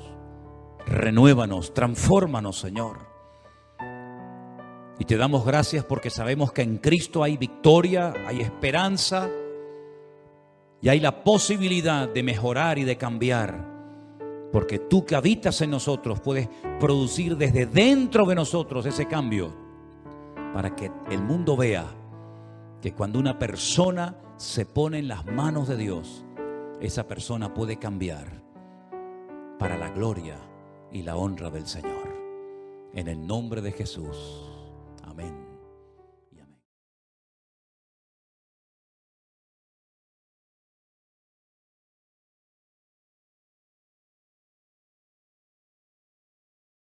renuévanos, transfórmanos, Señor. Y te damos gracias porque sabemos que en Cristo hay victoria, hay esperanza y hay la posibilidad de mejorar y de cambiar. Porque tú que habitas en nosotros puedes producir desde dentro de nosotros ese cambio para que el mundo vea que cuando una persona se pone en las manos de Dios, esa persona puede cambiar para la gloria y la honra del Señor. En el nombre de Jesús. Amén.